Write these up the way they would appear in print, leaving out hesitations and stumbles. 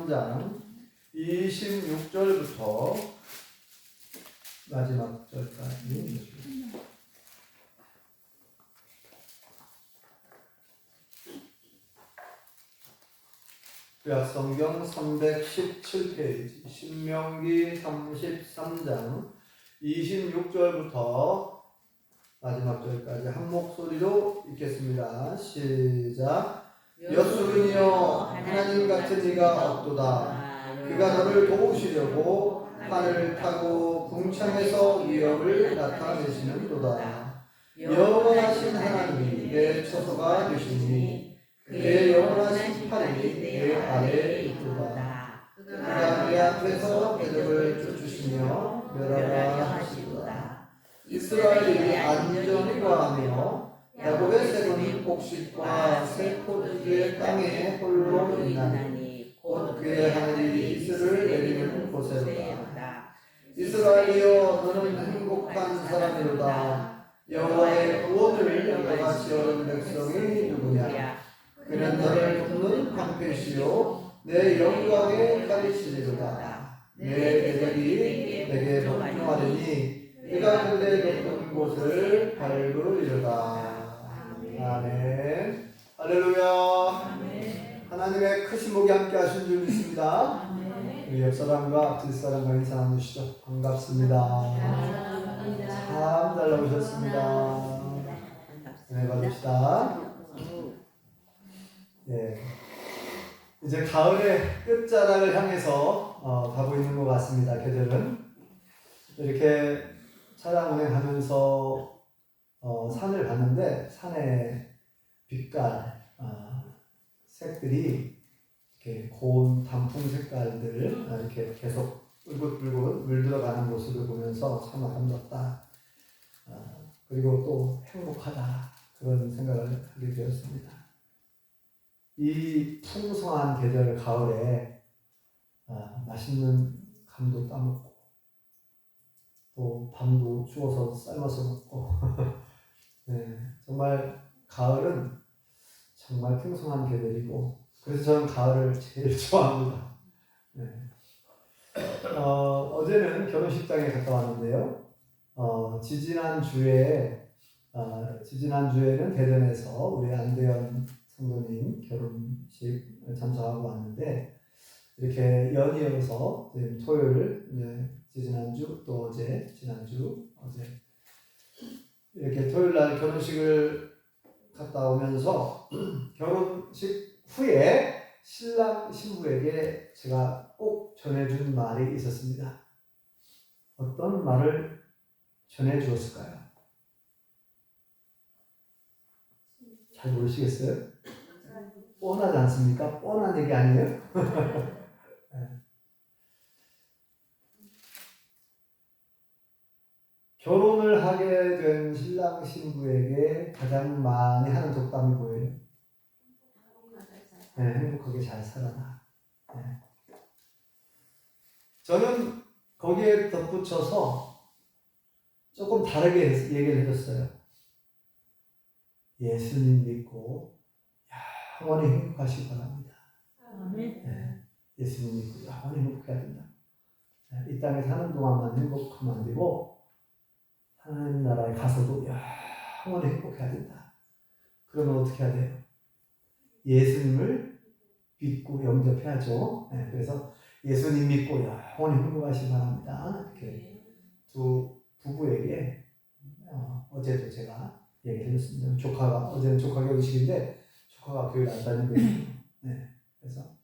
13장 26절부터 마지막 절까지 구약성경 317페이지 신명기 33장 26절부터 마지막 절까지 한 목소리로 읽겠습니다. 시작. 여수르니여 하나님 같은 이가 없도다. 그가 너를 도우시려고 하늘을 타고 궁창에서 위협을 나타내시는도다. 영원하신 하나님이 내 처소가 되시니 그의 영원하신 팔이 내 아래에 있도다. 그가 내 앞에서 대적을 쫓으시며 멸하라 하시도다. 이스라엘이 안전히 거하며 야곱의 새로운 곡식과 새 포도주의 땅에 홀로 있나니 곧 그의 하늘이 이슬을 내리는 곳에로다. 이스라엘이여 너는 행복한 사람이로다. 여호와의 구원을 너같이 얻은 백성이 누구냐. 그는 너를 돕는 방패시요 내 영광의 칼이시리로다. 내 대적이 내게 복종하리니 그가 그들의 높은 곳을 밟으리로다. 아멘. 할렐루야. 아멘. 하나님의 크신 복이 함께 하신 줄 믿습니다. 아멘. 우리 옆사람과 앞뒷 사람과 인사 나누시죠. 반갑습니다. 참 잘 나오셨습니다. 네, 받읍시다. 네. 이제 가을의 끝자락을 향해서 가고 있는 것 같습니다. 계절은 이렇게 차량 운행하면서 산을 봤는데 산의 빛깔, 색들이 이렇게 고운 단풍 색깔들 이렇게 계속 울긋불긋 물들어가는 모습을 보면서 참 아름답다. 그리고 또 행복하다. 그런 생각을 하게 되었습니다. 이 풍성한 계절 가을에 맛있는 감도 따먹고 또 밤도 추워서 삶아서 먹고 네, 정말 가을은 정말 풍성한 계절이고 그래서 저는 가을을 제일 좋아합니다. 네. 어제는 결혼식장에 갔다 왔는데요. 지지난 주에는 대전에서 우리 안대현 성도님 결혼식 참석하고 왔는데 이렇게 연이어서 토요일, 지난주 또 어제, 지난주 어제 이렇게 토요일 날 결혼식을 갔다 오면서 결혼식 후에 신랑 신부에게 제가 꼭 전해준 말이 있었습니다. 어떤 말을 전해주었을까요? 잘 모르시겠어요? 뻔하지 않습니까? 뻔한 얘기 아니에요? 네. 결혼을 하게 된 신랑 신부에게 가장 많이 하는 덕담이 뭐예요? 네, 행복하게 잘 살아라. 네. 저는 거기에 덧붙여서 조금 다르게 얘기를 해줬어요. 예수님 믿고 영원히 행복하시기 바랍니다. 네, 예수님 믿고 영원히 행복해야 된다. 네, 이 땅에 사는 동안만 행복하면 안 되고 하나님 나라에 가서도 영원히 행복해야 된다. 그러면 어떻게 해야 돼요? 예수님을 믿고 영접해야죠. 네, 그래서 예수님 믿고 영원히 행복하시기 바랍니다. 이렇게 두 부부에게 어제도 제가 얘기를 해줬습니다. 어제는 조카 결혼식인데 조카가 교회를 안 다니거든요. 네, 그래서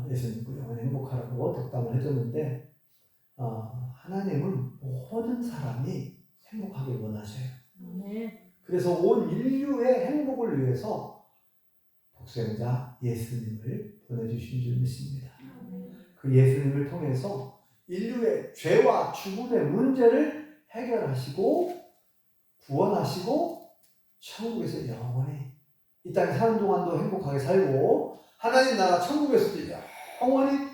예수님 믿고 영원히 행복하라고 덕담을 해줬는데 하나님은 모든 사람이 행복하길 원하셔요. 그래서 온 인류의 행복을 위해서 독생자 예수님을 보내주신 줄 믿습니다. 그 예수님을 통해서 인류의 죄와 죽음의 문제를 해결하시고 구원하시고 천국에서 영원히 이 땅에 사는 동안도 행복하게 살고 하나님 나라 천국에서도 영원히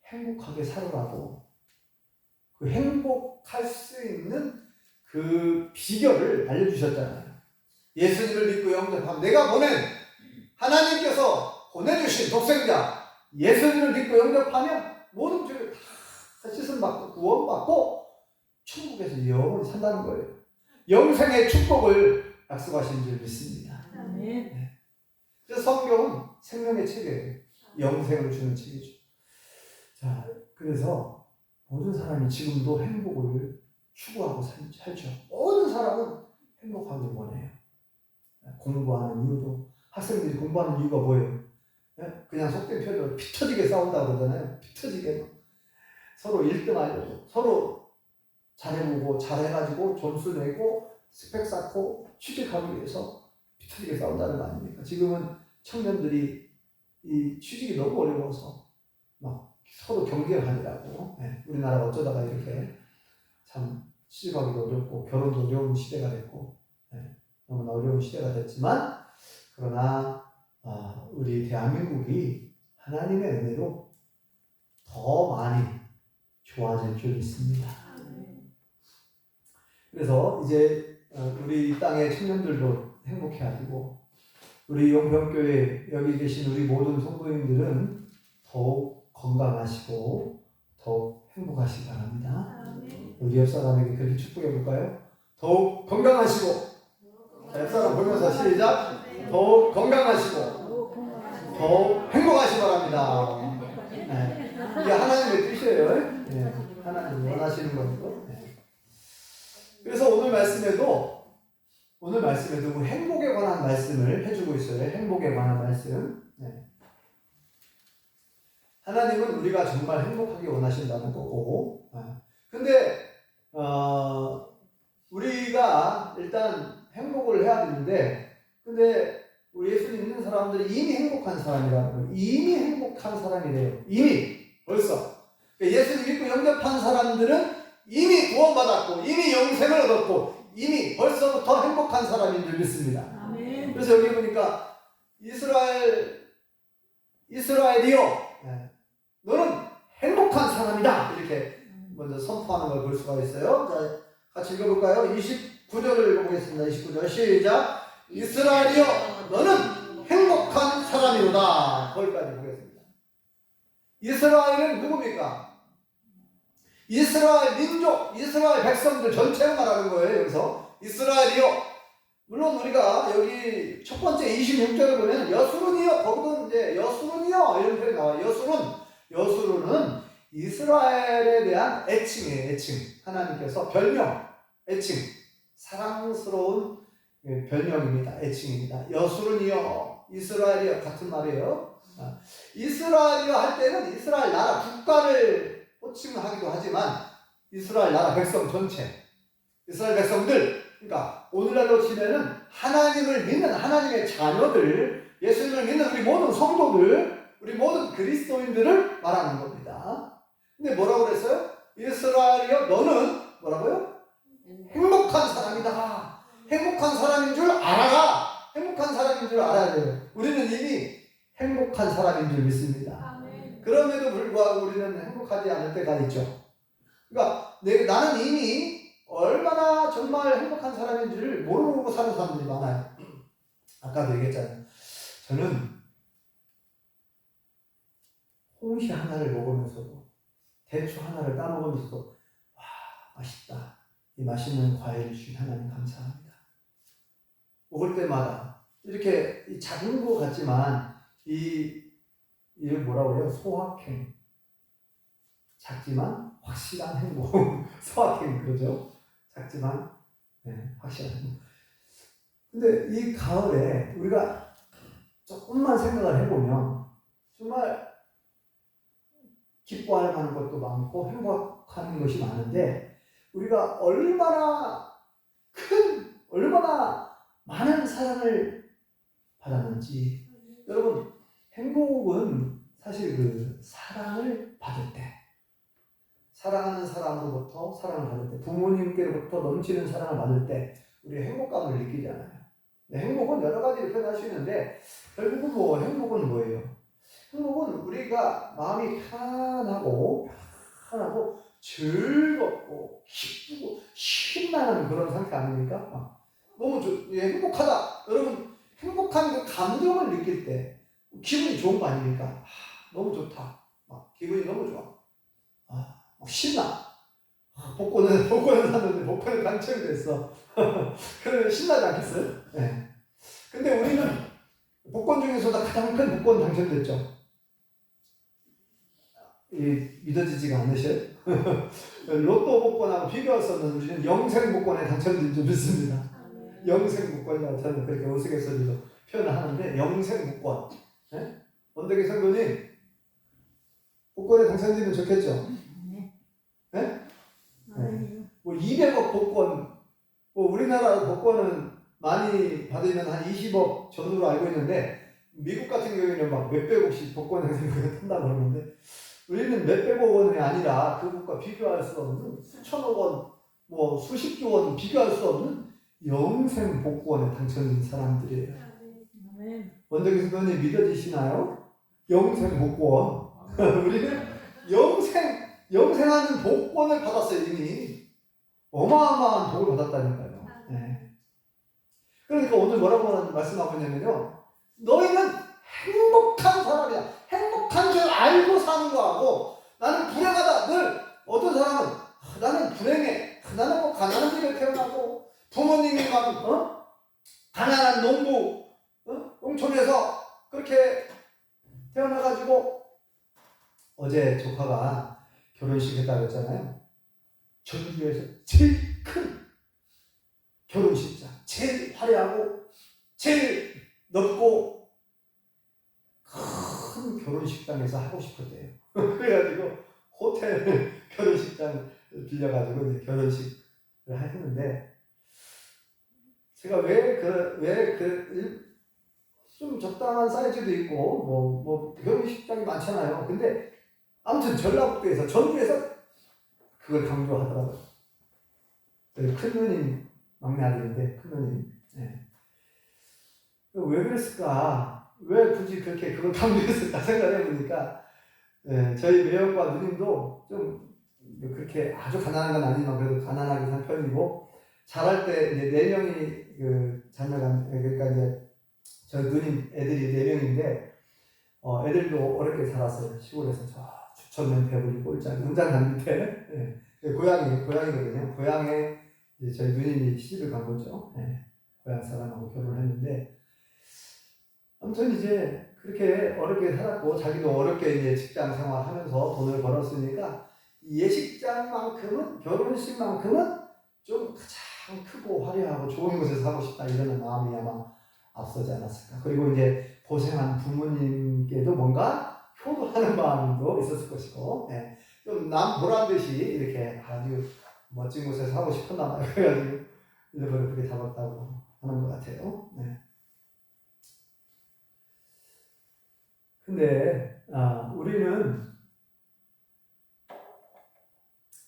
행복하게 살으라고 그 행복할 수 있는 그 비결을 알려주셨잖아요. 예수님을 믿고 영접하면 내가 보낸 하나님께서 보내주신 독생자 예수님을 믿고 영접하면 모든 죄를 다 씻음받고 구원받고 천국에서 영원히 산다는 거예요. 영생의 축복을 약속하신 줄 믿습니다. 네. 그래서 성경은 생명의 책이에요. 영생을 주는 책이죠. 자, 그래서 모든 사람이 지금도 행복을 추구하고 살죠. 모든 사람은 행복하길 원해요. 공부하는 이유도, 학생들이 공부하는 이유가 뭐예요? 그냥 속된 표현으로 피 터지게 싸운다고 그러잖아요. 피 터지게 서로 1등 하려고, 서로 잘해보고 잘해가지고 점수 내고 스펙 쌓고 취직하기 위해서 피 터지게 싸운다는 거 아닙니까? 지금은 청년들이 이 취직이 너무 어려워서 막 서로 경쟁을 하느라고, 우리나라가 어쩌다가 이렇게 참 취직하기도 어렵고 결혼도 어려운 시대가 됐고, 너무나 어려운 시대가 됐지만, 그러나 우리 대한민국이 하나님의 은혜로 더 많이 좋아질 줄 믿습니다. 그래서 이제 우리 이 땅의 청년들도 행복해하시고, 우리 용평교회 여기 계신 우리 모든 성도님들은 더욱 건강하시고 더욱 행복하시기 바랍니다. 우리 옆 사람에게 그렇게 축복해 볼까요? 더욱 건강하시고, 옆 사람 보면서 시작. 더욱 건강하시고 더욱 행복하시기 바랍니다. 네. 이게 하나님의 뜻이에요. 네. 하나님 원하시는 거고. 네. 그래서 오늘 말씀에도 행복에 관한 말씀을 해주고 있어요. 행복에 관한 말씀. 네. 하나님은 우리가 정말 행복하게 원하신다는 거고, 근데 우리가 일단 행복을 해야 되는데, 근데 우리 예수님 믿는 사람들이 이미 행복한 사람이라는 거예요. 이미 행복한 사람이래요. 이미 벌써 예수님 믿고 영접한 사람들은 이미 구원받았고 이미 영생을 얻었고 이미 벌써부터 행복한 사람인 줄 믿습니다. 아멘. 그래서 여기 보니까 이스라엘이여, 너는 행복한 사람이다, 이렇게 먼저 선포하는 걸 볼 수가 있어요. 자, 같이 읽어볼까요? 29절을 보겠습니다. 29절 시작. 이스라엘이여, 너는 행복한 사람이로다. 거기까지 보겠습니다. 이스라엘은 누굽니까? 이스라엘 민족, 이스라엘 백성들 전체를 말하는 거예요. 여기서 이스라엘이요. 물론 우리가 여기 첫 번째 26절을 보면 여수룬이요, 거기도 이제 여수룬이요 이런 표현이 나와요. 여수룬은 이스라엘에 대한 애칭이에요. 애칭. 하나님께서 별명, 애칭, 사랑스러운 별명입니다. 애칭입니다. 여수룬이요, 이스라엘이요, 같은 말이에요. 이스라엘이요 할 때는 이스라엘 나라 국가를 호칭을 하기도 하지만 이스라엘 나라 백성 전체, 이스라엘 백성들, 그러니까 오늘날로 치면은 하나님을 믿는 하나님의 자녀들, 예수님을 믿는 우리 모든 성도들, 우리 모든 그리스도인들을 말하는 겁니다. 근데 뭐라고 그랬어요? 이스라엘이여, 너는 뭐라고요? 행복한 사람이다. 행복한 사람인 줄 알아라. 행복한 사람인 줄 알아야 돼요. 우리는 이미 행복한 사람인 줄 믿습니다. 그럼에도 불구하고 우리는 행복하지 않을 때가 있죠. 그러니까 나는 이미 얼마나 정말 행복한 사람인지를 모르고 사는 사람들이 많아요. 아까도 얘기했잖아요. 저는 홍시 하나를 먹으면서도, 대추 하나를 따먹으면서도, 와, 맛있다, 이 맛있는 과일을 주신 하나님 감사합니다. 먹을 때마다 이렇게 작은 것 같지만 이걸 뭐라고 해요? 소확행. 작지만 확실한 행복. 소확행, 그러죠? 작지만 확실한 행복. 근데 이 가을에 우리가 조금만 생각을 해보면 정말 기뻐할 만한 것도 많고 행복한 것이 많은데, 우리가 얼마나 많은 사랑을 받았는지. 여러분, 행복은 사실 그 사랑을 받을 때, 사랑하는 사람으로부터 사랑을 받을 때, 부모님께로부터 넘치는 사랑을 받을 때 우리 행복감을 느끼잖아요. 행복은 여러 가지로 표현할 수 있는데, 결국은 행복은 뭐예요? 행복은 우리가 마음이 편하고 즐겁고 기쁘고 신나는 그런 상태 아닙니까? 너무 행복하다. 여러분, 행복한 그 감정을 느낄 때 기분이 좋은 거 아닙니까? 너무 좋다. 막 기분이 너무 좋아. 막 신나. 복권을 샀는데 복권에 당첨이 됐어. 그러면 신나지 않겠어요? 네. 근데 우리는 복권 중에서도 가장 큰 복권 당첨됐죠. 믿어지지가 않으셔요? 로또 복권하고 비교할 수 없는 우리는 영생 복권에 당첨된 줄 믿습니다. 영생 복권이라고 저는 그렇게 우스갯소리로 표현을 하는데, 영생 복권. 네? 원덕이 성도님, 복권에 당첨되면 좋겠죠? 네? 네. 뭐 200억 복권, 뭐 우리나라 복권은 많이 받으면 한 20억 전후로 알고 있는데, 미국 같은 경우에는 막 몇백억씩 복권 당첨을 한다고 그러는데, 우리는 몇백억 원이 아니라 그것과 비교할 수 없는 수천억 원, 뭐 수십조 원 비교할 수 없는 영생 복권에 당첨된 사람들이에요. 원덕이 선생님 믿어지시나요? 영생 복권. 우리는 영생하는 복권을 받았어요. 이미 어마어마한 복을 받았다니까요. 네. 그러니까 오늘 뭐라고 말씀하고 있냐면요, 너희는 행복한 사람이야. 행복한 줄 알고 사는 거하고, 나는 불행하다. 늘 어떤 사람은 나는 불행해. 나는 뭐 가난한 집에 태어나고 부모님이 막 가난한 농부 농촌에서 그렇게 태어나가지고, 어제 조카가 결혼식 했다고 했잖아요. 전주에서 제일 큰 결혼식장, 제일 화려하고 제일 넓고 큰 결혼식장에서 하고 싶었대요. 그래가지고 호텔 결혼식장 빌려가지고 이제 결혼식을 했는데, 제가 좀 적당한 사이즈도 있고 뭐 결혼식장이 많잖아요. 근데 아무튼 전라북도에서, 전주에서 그걸 강조하더라고요. 큰 누님, 막내 아들인데 큰 누님. 네. 왜 그랬을까? 왜 굳이 그렇게 그걸 강조했을까 생각을 해보니까, 저희 매형과 누님도 좀 그렇게 아주 가난한 건 아니지만 그래도 가난하게 산 편이고, 자랄 때 이제 4명이 그 자녀가, 그러니까 이제 저희 누님 애들이 4명인데, 애들도 어렵게 자랐어요. 시골에서 저 주천면 배부리 꼴짝 농장단 밑에, 고향이거든요. 고향에 이제 저희 누님이 시집을 간 거죠. 고향 사람하고 결혼했는데, 아무튼 이제 그렇게 어렵게 살았고, 자기도 어렵게 이제 직장 생활하면서 돈을 벌었으니까, 예식장만큼은, 결혼식만큼은 좀 가장 크고 화려하고 좋은 곳에서 하고 싶다, 이런 마음이 아마 앞서지 않았을까. 그리고 이제 고생한 부모님께도 뭔가 효도하는 마음도 있었을 것이고, 좀 남 보란 듯이 이렇게 아주 멋진 곳에서 하고 싶었나 봐요. 그래가지고 일부러 그렇게 잡았다고 하는 것 같아요. 근데 우리는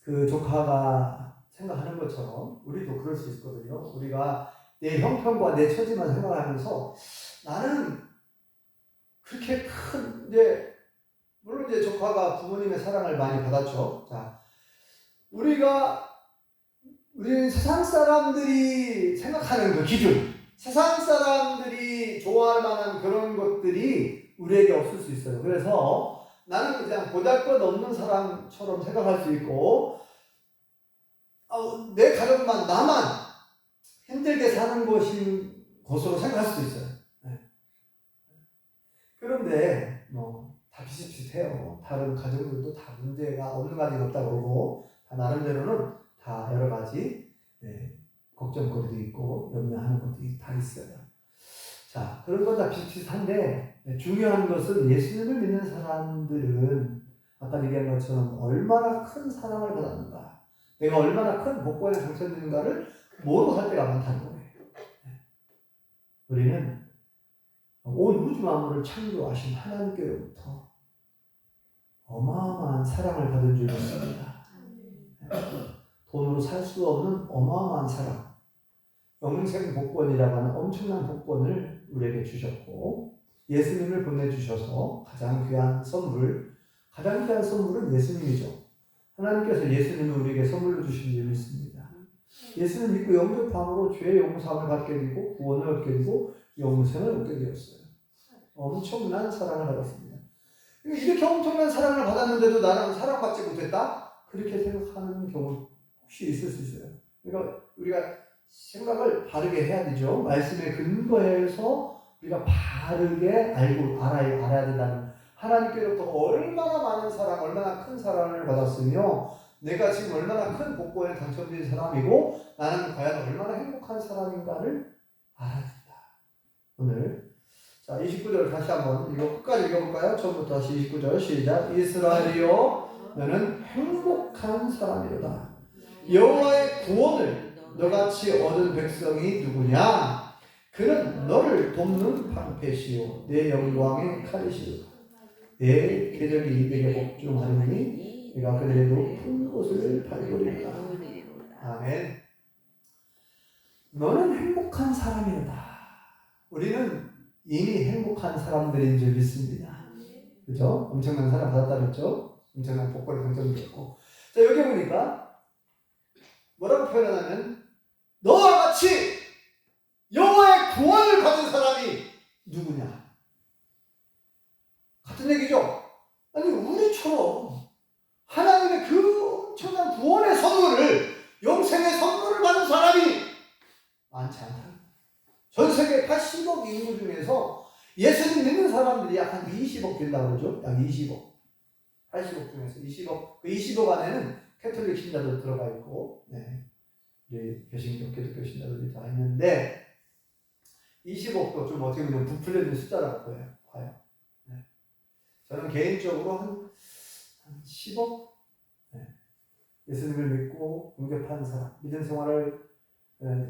그 조카가 생각하는 것처럼 우리도 그럴 수 있거든요. 우리가 내 형편과 내 처지만 생각하면서, 나는 그렇게 큰, 이제 물론 이제 조카가 부모님의 사랑을 많이 받았죠. 자, 우리는 세상 사람들이 생각하는 그 기준, 세상 사람들이 좋아할 만한 그런 것들이 우리에게 없을 수 있어요. 그래서 나는 그냥 보잘것없는 사람처럼 생각할 수 있고, 내 가족만, 나만 힘들게 사는 것으로 생각할 수도 있어요. 그런데 다 비슷비슷해요. 다른 가정들도 다 문제가 없는 가정이 없다고 그러고, 다 나름대로는 다 여러 가지 걱정거리도 있고 염려하는 것들이 다 있어요. 자, 그런 건 다 비슷비슷한데, 중요한 것은 예수님을 믿는 사람들은 아까 얘기한 것처럼 얼마나 큰 사랑을 받았는가, 내가 얼마나 큰 복권에 당첨되는가를 모르고 살 때가 많다는 거예요. 우리는 온 우주 만물을 창조하신 하나님께로부터 어마어마한 사랑을 받은 줄 믿습니다. 돈으로 살 수 없는 어마어마한 사랑, 영생 복권이라고 하는 엄청난 복권을 우리에게 주셨고, 예수님을 보내주셔서 가장 귀한 선물은 예수님이죠. 하나님께서 예수님을 우리에게 선물로 주신 줄 믿습니다. 예수님 믿고 영접함으로 죄의 용서함을 받게 되고 구원을 얻게 되고 영생을 얻게 되었어요. 엄청난 사랑을 받았습니다. 이렇게 엄청난 사랑을 받았는데도 나는 사랑받지 못했다? 그렇게 생각하는 경우 혹시 있을 수 있어요. 그러니까 우리가 생각을 바르게 해야 되죠. 말씀에 근거해서 우리가 바르게 알아야 된다는, 하나님께로부터 얼마나 많은 사랑, 얼마나 큰 사랑을 받았으며 내가 지금 얼마나 큰 복권에 당첨된 사람이고 나는 과연 얼마나 행복한 사람인가를 알아야 된다. 오늘 자 29절 다시 한번 이거 끝까지 읽어볼까요? 처음부터 다시 29절 시작. 이스라엘이여 너는 행복한 사람이로다. 여호와의 구원을 너같이 얻은 백성이 누구냐? 그는 너를 돕는 방패시요 내 영광의 칼이시로다. 내 계적이 입에게 복종하리니 내가 그들의 높은 곳을 밟으리로다. 아멘. 너는 행복한 사람이로다. 우리는 이미 행복한 사람들인 줄 믿습니다. 그죠? 엄청난 사랑 받았다 그랬죠? 엄청난 복권에 당첨되었고. 자, 여기 보니까 뭐라고 표현하냐면 너와 같이 여호와의 구원을 받은 사람이 누구냐? 같은 얘기죠? 아니 우리처럼 하나님의 그 엄청난 구원의 선물을, 영생의 선물을 받은 사람이 많지 않다. 전 세계 80억 인구 중에서 예수님 믿는 사람들이 약 한 20억 된다고 그러죠? 약 20억. 80억 중에서 20억. 그 20억 안에는 캐톨릭 신자들 들어가 있고, 네. 우리 개신교, 기독교 신자들이 다 있는데, 20억도 좀 어떻게 보면 부풀려진 숫자라고 봐요. 네. 저는 개인적으로 한 10억? 네. 예수님을 믿고 용접한 사람, 믿음 생활을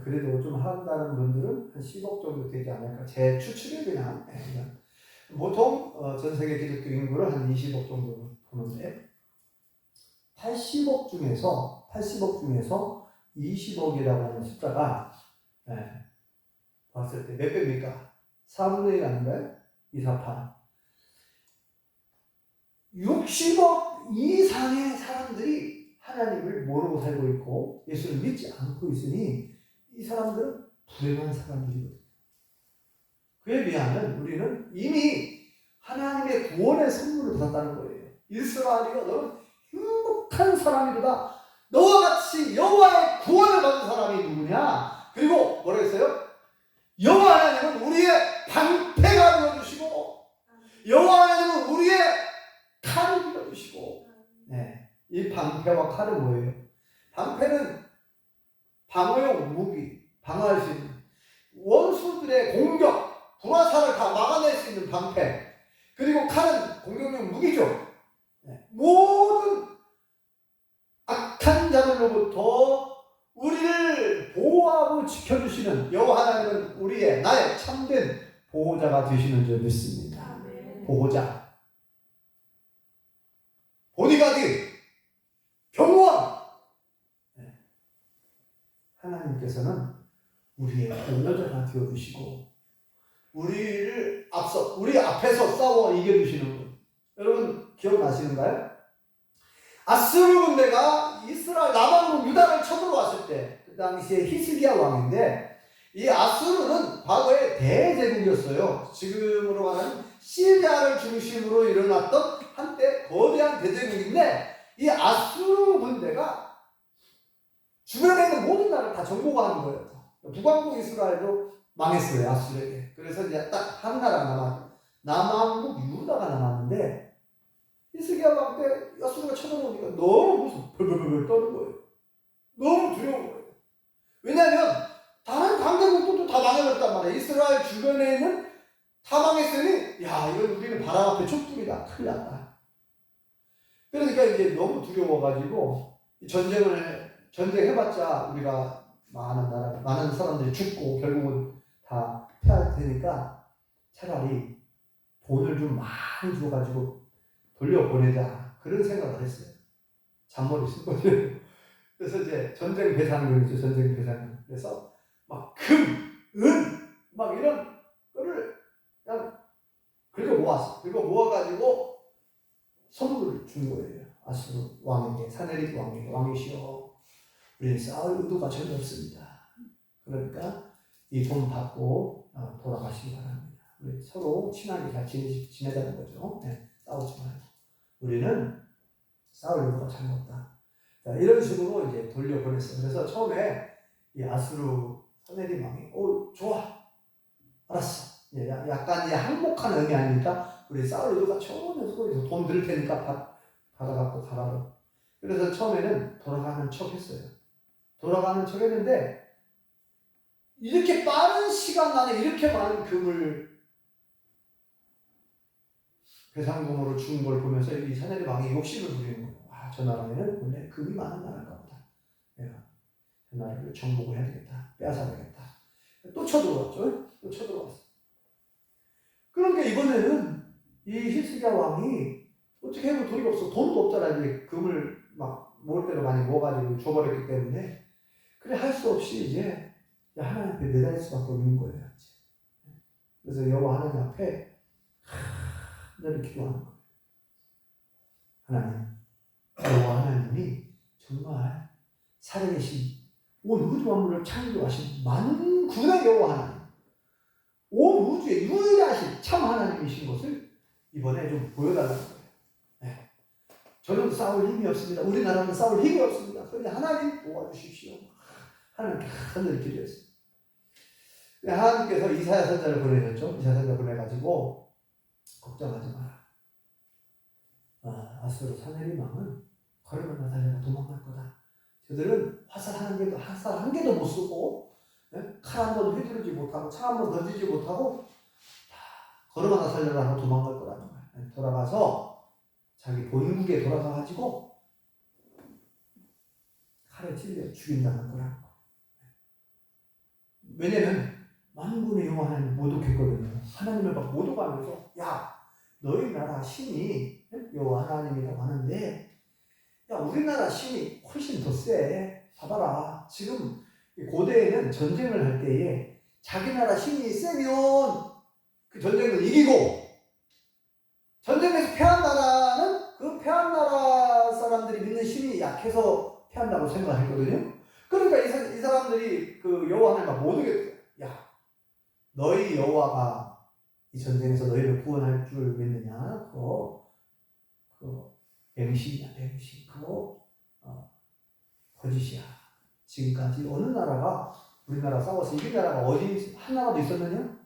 그래도 좀 한다는 분들은 한 10억 정도 되지 않을까. 제 추측이 그냥. 보통 전 세계 기독교 인구를 한 20억 정도 보는데 80억 중에서 20억이라고 하는 숫자가 봤을 때 몇 배입니까? 4분의 1 아닌가요? 248. 60억 이상의 사람들이 하나님을 모르고 살고 있고 예수를 믿지 않고 있으니 이 사람들은 불행한 사람들이거든요. 그에 비하면 우리는 이미 하나님의 구원의 선물을 받았다는 거예요. 이스라엘이여 너는 행복한 사람이로다. 너와 같이 여호와의 구원을 받은 사람이 누구냐? 그리고 뭐라 했어요? 여호와 하나님은 우리의 방패가 되어주시고 여호와 하나님은 우리의 칼을 되어주시고. 네, 이 방패와 칼은 뭐예요? 방패는 방어용 무기, 방어할 수 있는 원수들의 공격, 불화살을 다 막아낼 수 있는 방패. 그리고 칼은 공격용 무기죠. 네. 모든 악한 자들로부터 우리를 보호하고 지켜주시는 여호와 하나님은 우리의 나의 참된 보호자가 되시는 줄 믿습니다. 보호자, 보디가드, 경호원. 네. 하나님께서는 우리의 보호자가 되어주시고 우리를 우리 앞에서 싸워 이겨주시는 분. 여러분 기억나시는가요? 아수르 군대가 이스라엘 남왕국 유다를 쳐들어왔을 때 그 당시에 히스기야 왕인데 이 아수르는 과거에 대제국이었어요. 지금으로 말하면 시리아를 중심으로 일어났던 한때 거대한 대제국인데 이 아수르 군대가 주변에 있는 모든 나라를 다 정복하는 거예요. 북왕국 이스라엘도 망했어요. 아수르에게. 그래서 이제 딱 한 나라 남왕국 유다가 남았는데 히스기야 왕 때 아수르가 쳐들어오니까 너무 무서워. 벌벌벌 떠는 거예요. 너무 두려운 거예요. 왜냐하면 다른 강대국도 다 망해버렸단 말이에요. 이스라엘 주변에 있는 다 망했으니 야 이건 우리는 바람 앞에 촛불이다. 큰일 났다. 그러니까 이제 너무 두려워가지고 전쟁해봤자 우리가 많은 사람들이 죽고 결국은 다 패할 테니까 차라리 돈을 좀 많이 줘가지고 돌려보내자. 그런 생각을 했어요. 잔머리 쓴 거죠. 그래서 이제 전쟁 배상금이죠. 전쟁 배상금. 그래서 막 금, 은, 막 이런 거를 그냥 긁어 모았어. 긁어 모아가지고 선물을 준 거예요. 아수르 왕에게, 사네립 왕에게. 왕이시여, 우리는 싸울 의도가 전혀 없습니다. 그러니까 이 돈 받고 돌아가시기 바랍니다. 우리 서로 친하게 잘 지내자는 거죠. 네. 싸우지 말고. 우리는 싸울 이유가 전혀 없다. 자, 이런 식으로 이제 돌려보냈어요. 그래서 처음에 이 아수르 서네립 왕이 좋아, 알았어. 약간 항복하는 의미 아닙니까? 우리 싸울 이유가 전혀 없고 돈 들 테니까 받아갖고 가라고. 그래서 처음에는 돌아가는 척 했어요. 돌아가는 척 했는데 이렇게 빠른 시간 안에 이렇게 많은 금을 배상금으로 준 걸 보면서 이 서네립 왕이 욕심을 부리는 거예요. 저 나라에는 원래 금이 많은 나라인가 보다. 내가 저 나라를 정복을 해야 되겠다. 빼앗아야 되겠다. 또 쳐들어왔죠. 또 쳐들어왔어. 그러니까 이번에는 이 히스기야 왕이 어떻게 해도 돈이 없어. 돈도 없잖아. 이제 금을 막 모을 대로 많이 모아가지고 줘버렸기 때문에. 그래 할 수 없이 이제 하나님 앞에 매달릴 수밖에 없는 거예요. 그래서 여호와 하나님 앞에 하늘을 기도하는 거예요. 하나님, 여호와 하나님이 정말 살아계신 온 우주 만물을 창조하신 만군의 여호와 하나님, 온 우주의 유일하신 참 하나님이신 것을 이번에 좀 보여달라는 거예요. 네. 저는 싸울 힘이 없습니다. 우리나라는 싸울 힘이 없습니다. 그런데 하나님 도와주십시오. 하나님께 하늘을 기도했어요. 하나님께서 이사야 선지자를 보내셨죠. 이사야 선지자를 보내가지고 걱정하지 마라. 아수르 서네립 왕은 걸음만 달려가 도망갈 거다. 저들은 화살 한 개도 못 쓰고, 칼 한 번 휘두르지 못하고, 창 한 번 던지지 못하고, 걸음 하나 살려라 하고 도망갈 거라는 거야. 돌아가서 자기 본국에 돌아가가지고 칼에 찔려 죽인다는 거라는 거야. 왜냐면 만군의 여호와 하나님 모독했거든요. 하나님을 막 모독하면서 너희 나라 신이 여호와 하나님이라고 하는데 우리나라 신이 훨씬 더 세. 봐봐라. 지금 고대에는 전쟁을 할 때에 자기 나라 신이 세면 그 전쟁을 이기고, 전쟁에서 패한 나라는 그 패한 나라 사람들이 믿는 신이 약해서 패한다고 생각했거든요. 그러니까 이 사람들이 그 여호와 하나님을 모독했어요. 너희 여호와가 이 전쟁에서 너희를 구원할 줄 믿느냐? 그거 맹신이야, 맹신. 그거 거짓이야. 지금까지 어느 나라가 우리나라 싸워서 이긴 나라가 어디 한 나라도 있었느냐?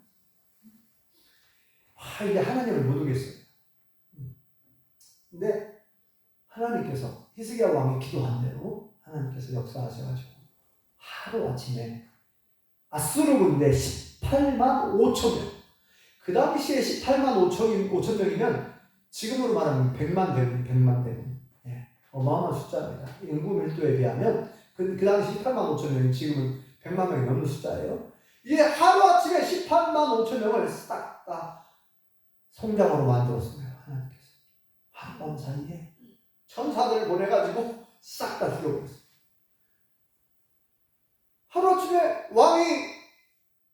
이게 하나님을 모독했어요. 근데 하나님께서 히스기야 왕이 기도한 대로 하나님께서 역사하셔가지고 하루 아침에 아수르 군대 18만 5천 명. 그 당시에 18만 5천 명이면 지금으로 말하면 100만 대군. 어마어마한 숫자입니다. 인구 밀도에 비하면 그 당시 18만 5천 명이 지금은 100만 명이 넘는 숫자예요. 이게 하루아침에 18만 5천 명을 싹 다 성장으로 만들었어요. 하나님께서. 하룻밤 사이에 천사들을 보내가지고 싹 다 죽여버렸어요. 하루아침에 왕이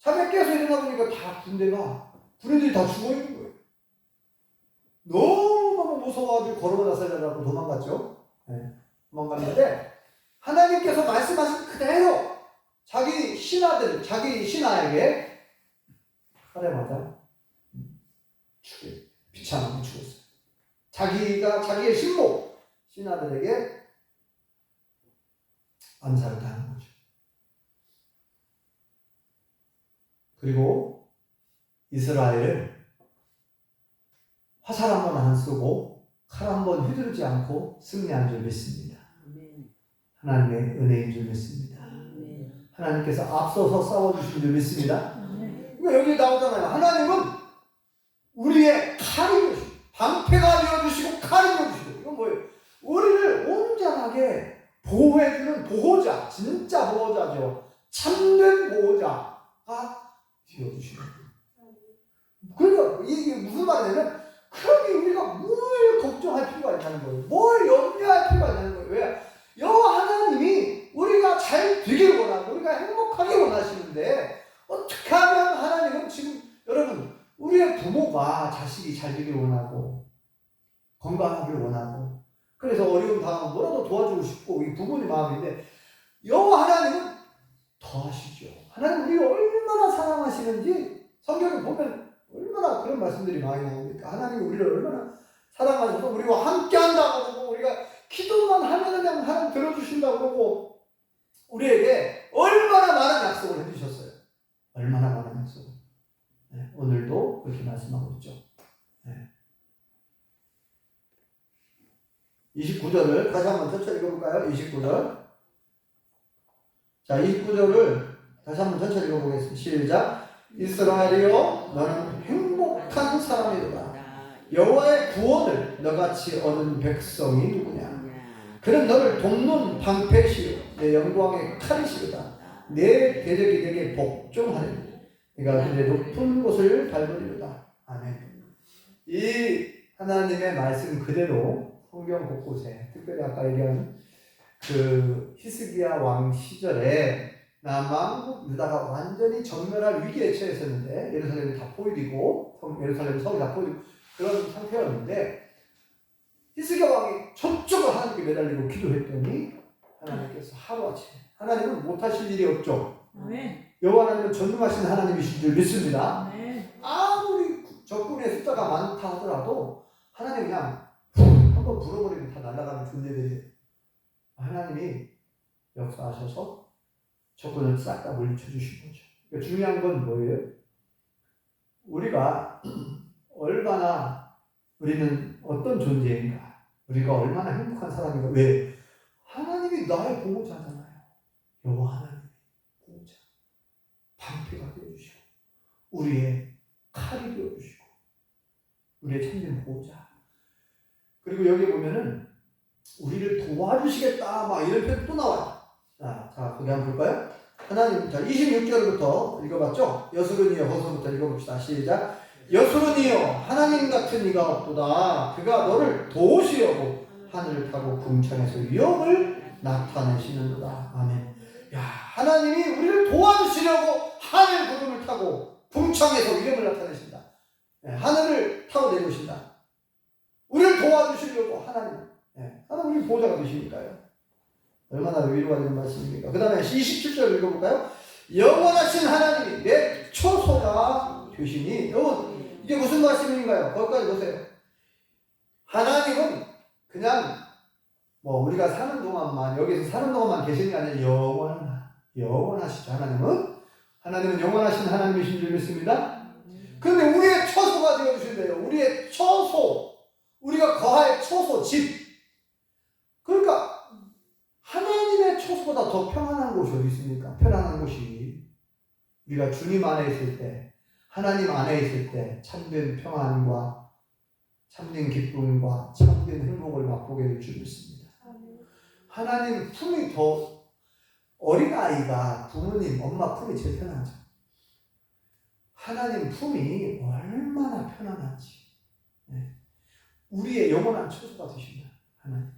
잠에 깨서 일어나 보니까 다 군인들이 다 죽어있는 거예요. 너무너무 무서워가지고 걸어다 살려고 도망갔죠. 도망갔는데 하나님께서 말씀하신 그대로 자기 신하에게 칼에 맞아 비참하게 죽었어요. 자기의 신모 신하들에게 암살을 당한 거죠. 그리고 이스라엘을 화살 한 번 안 쓰고 칼 한 번 휘두르지 않고 승리한 줄 믿습니다. 하나님의 은혜인 줄 믿습니다. 하나님께서 앞서서 싸워주신 줄 믿습니다. 그러니까 여기 나오잖아요. 하나님은 우리의 칼이 되시고 방패가 되어주시고 칼이 되어주시고, 이건 뭐예요? 우리를 온전하게 보호해주는 보호자, 진짜 보호자죠. 참된 보호자가 되어주시는 거예요. 그러니까 이게 무슨 말이냐면, 그러니 우리가 뭘 걱정할 필요가 있다는 거예요. 뭘 염려할 필요가 있다는 거예요. 왜? 여호와 하나님이 우리가 잘 되길 원하고 우리가 행복하게 원하시는데, 어떻게 하면 하나님은 지금 여러분, 우리의 부모가 자식이 잘 되길 원하고 건강하길 원하고 그래서 어려움 당하면 뭐라도 도와주고 싶고 이 부모님 마음인데, 여호와 하나님은 더 하시죠. 하나님 우리를 얼마나 사랑하시는지 성경에 보면 얼마나 그런 말씀들이 많이 나옵니까? 하나님이 우리를 얼마나 사랑하셔서 우리와 함께 한다고 그러고, 우리가 기도만 하면 그냥 하나님 들어주신다고 그러고, 우리에게 얼마나 많은 약속을 해주셨어요. 얼마나 많은 약속을. 네, 오늘도 그렇게 말씀하고 있죠. 네. 29절을 다시 한번 천천히 읽어볼까요? 29절. 자, 29절을 다시 한번 천천히 읽어보겠습니다. 시작. 이스라엘이여, 너는 행복한 사람이로다. 여호와의 구원을 너같이 얻은 백성이 누구냐? 그는 너를 돕는 방패시요 내 영광의 칼이시로다. 내 대적이 내게 복종하리니 네가 그의 높은 곳을 밟으리로다. 아멘. 이 하나님의 말씀 그대로 성경 곳곳에, 특별히 아까 얘기한 그 히스기야 왕 시절에 남왕국 유다가 완전히 전멸할 위기에 처했었는데, 예루살렘이 다 포위되고, 예루살렘 성이 다 포위되고 그런 상태였는데, 히스기야 왕이 전적으로 하나님께 매달리고 기도했더니 하나님께서 하루아침에, 하나님은 못하실 일이 없죠. 여호와 하나님은 전능하신 하나님이신 줄 믿습니다. 아무리 적군의 숫자가 많다 하더라도 하나님 그냥 한번 불어버리면 다 날아가는 존재들이에요. 하나님이 역사하셔서 적군을 싹 다 물리쳐 주신 거죠. 그러니까 중요한 건 뭐예요? 우리가 얼마나, 우리는 어떤 존재인가, 우리가 얼마나 행복한 사람인가. 왜? 하나님이 나의 보호자잖아요. 여호와 하나님의 보호자, 방패가 되어주시고 우리의 칼이 되어주시고 우리의 참된 보호자. 그리고 여기 보면은 우리를 도와주시겠다 막 이런 표현 또 나와요. 자, 거기 한번 볼까요? 하나님, 자 26절부터 읽어봤죠? 여수르니여, 거기서부터 읽어봅시다. 시작. 여수르니여, 하나님 같은 이가 없도다. 그가 너를 도우시려고 하늘을 타고 궁창에서 위엄을 나타내시는도다. 아멘. 야, 하나님이 우리를 도와주시려고 하늘 구름을 타고 궁창에서 위엄을 나타내신다. 네, 하늘을 타고 내려오신다. 우리를 도와주시려고 하나님. 네, 하나님 우리 보호자가 되시니까요. 얼마나 위로가 되는 말씀입니까? 그 다음에 27절 읽어볼까요? 영원하신 하나님이 내 처소가 되시니. 여러분, 이게 무슨 말씀인가요? 거기까지 보세요. 하나님은 그냥 우리가 사는 동안만, 여기서 사는 동안만 계시는 게 아니라 영원하시죠. 하나님은 영원하신 하나님이신 줄 믿습니다. 그런데 우리의 처소가 되어주신대요. 우리의 처소, 우리가 거할 처소, 집. 그러니까 하나님의 처소보다 더 평안한 곳이 어디 있습니까? 편안한 곳이. 우리가 주님 안에 있을 때, 하나님 안에 있을 때 참된 평안과 참된 기쁨과 참된 행복을 맛보게 될 줄 믿습니다. 하나님 품이 더, 어린아이가 부모님, 엄마 품이 제일 편하죠. 하나님 품이 얼마나 편안한지. 네. 우리의 영원한 처소가 되신다. 하나님.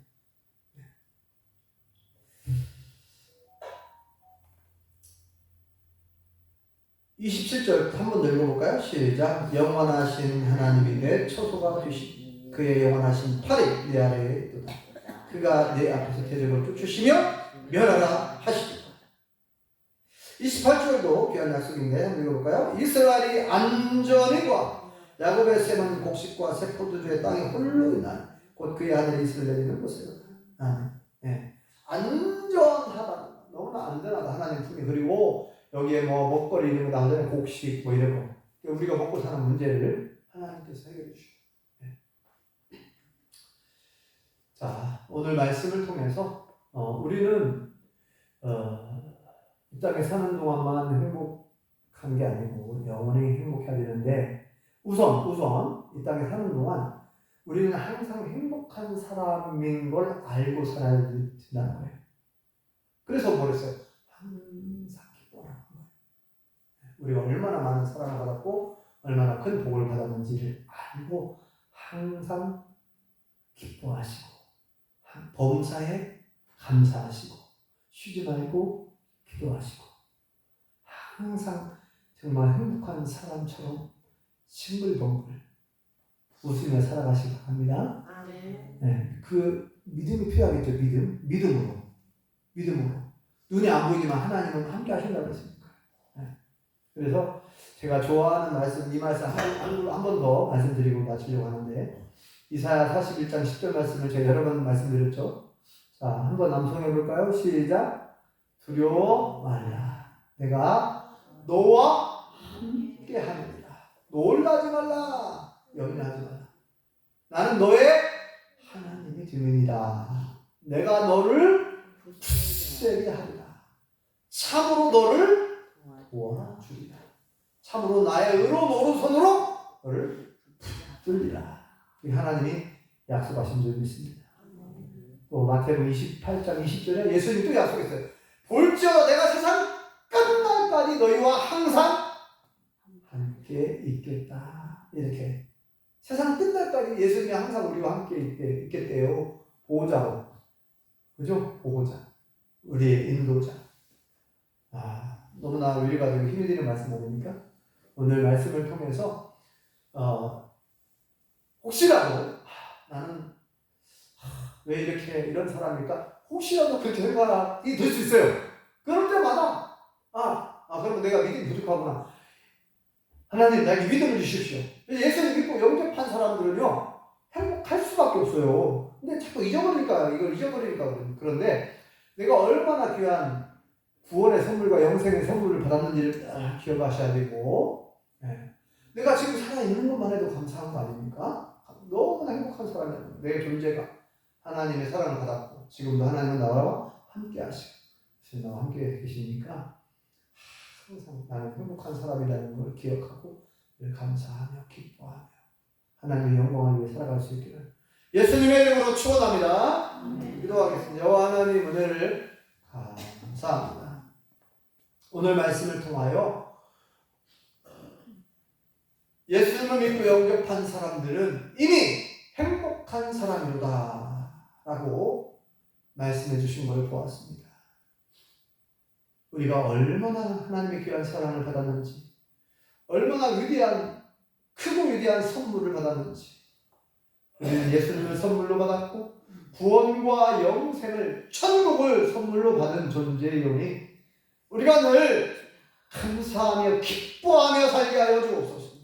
27절 한 번 더 읽어볼까요? 시작. 영원하신 하나님이 내 처소가 되시니 그의 영원하신 팔이 내 아래에 있도다. 그가 내 앞에서 대적을 쫓으시며 멸하라 하시리라. 28절도 귀한 약속인데 한번 읽어볼까요? 이스라엘이 안전히 과 야곱의 샘은 곡식과 새 포도주의 땅에 홀로 있나 곧 그의 아들이 이슬을 내리는 곳이로다. 아멘. 네. 안전하다. 너무나 안전하다. 하나님 품이. 그리고 여기에 먹거리 이런 거 나오잖아요. 곡식 이런 거. 우리가 먹고 사는 문제를 하나님께서 해결해 주시고. 네. 자, 오늘 말씀을 통해서 우리는 이 땅에 사는 동안만 행복한 게 아니고 영원히 행복해야 되는데, 우선 이 땅에 사는 동안 우리는 항상 행복한 사람인 걸 알고 살아야 된다는 거예요. 그래서 뭐랬어요? 항상 기뻐하는 거예요. 우리가 얼마나 많은 사랑을 받았고 얼마나 큰 복을 받았는지를 알고 항상 기뻐하시고 범사에 감사하시고 쉬지 말고 기도하시고 항상 정말 행복한 사람처럼 싱글벙글 웃으며 살아가시기 바랍니다. 네, 그 믿음이 필요하겠죠. 믿음으로 눈이 안 보이지만 하나님은 함께 하신다고 했습니다. 네. 그래서 제가 좋아하는 말씀, 이 말씀 한 번 더 말씀드리고 마치려고 하는데, 이사야 41장 10절 말씀을 제가 여러 번 말씀드렸죠. 자, 한번 암송해 볼까요? 시작. 두려워 말라. 내가 너와 함께 하느니라. 놀라지 말라. 염려하지 말라. 나는 너의 하나님이 됨이니라. 내가 너를 굳세게 하리라. 참으로 너를 도와주리라. 참으로 나의 의로운 오른손으로 너를 붙들리라. 하나님이 약속하신 줄 믿습니다. 또 마태복음 28장 20절에 예수님이 또 약속했어요. 볼지어다 내가 세상 끝날까지 너희와 항상 함께 있겠다. 이렇게 세상 끝날까지 예수님이 항상 우리와 함께 있겠대요. 보호자로. 그죠? 보호자. 우리의 인도자. 너무나 우리가 힘이 되는 말씀 아닙니까? 오늘 말씀을 통해서 혹시라도 나는 왜 이렇게 이런 사람일까? 혹시라도 그렇게 생각이 들 수 있어요. 그럴 때마다 그러면 내가 믿음이 부족하구나. 하나님 나에게 믿음을 주십시오. 예수님 믿고 영접한 사람들은요 행복할 수밖에 없어요. 근데 자꾸 이걸 잊어버리니까 그런데 내가 얼마나 귀한 구원의 선물과 영생의 선물을 받았는지를 기억하셔야 되고, 내가 지금 살아있는 것만 해도 감사한 거 아닙니까? 너무나 행복한 사람이에요. 내 존재가 하나님의 사랑을 받았고 지금도 하나님은 나와 함께 하시고 지금 나와 함께 계시니까 항상 나는 행복한 사람이라는 걸 기억하고 늘 감사하며 기뻐하며 하나님의 영광을 위해 살아갈 수 있기를 예수님의 이름으로 축원합니다. 기도하겠습니다. 여호와 하나님 은혜를 감사합니다. 오늘 말씀을 통하여 예수님을 믿고 영접한 사람들은 이미 행복한 사람이로다 라고 말씀해 주신 걸 보았습니다. 우리가 얼마나 하나님의 귀한 사랑을 받았는지, 얼마나 크고 위대한 선물을 받았는지, 우리는 예수님을 선물로 받았고 구원과 영생을, 천국을 선물로 받은 존재이오니 우리가 늘 감사하며 기뻐하며 살게 하여 주옵소서.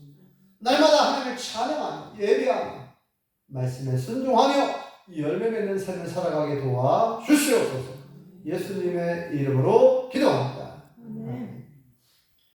날마다 하나님을 찬양하며 예배하며 말씀에 순종하며 열매 맺는 삶을 살아가게 도와 주시옵소서. 예수님의 이름으로 기도합니다.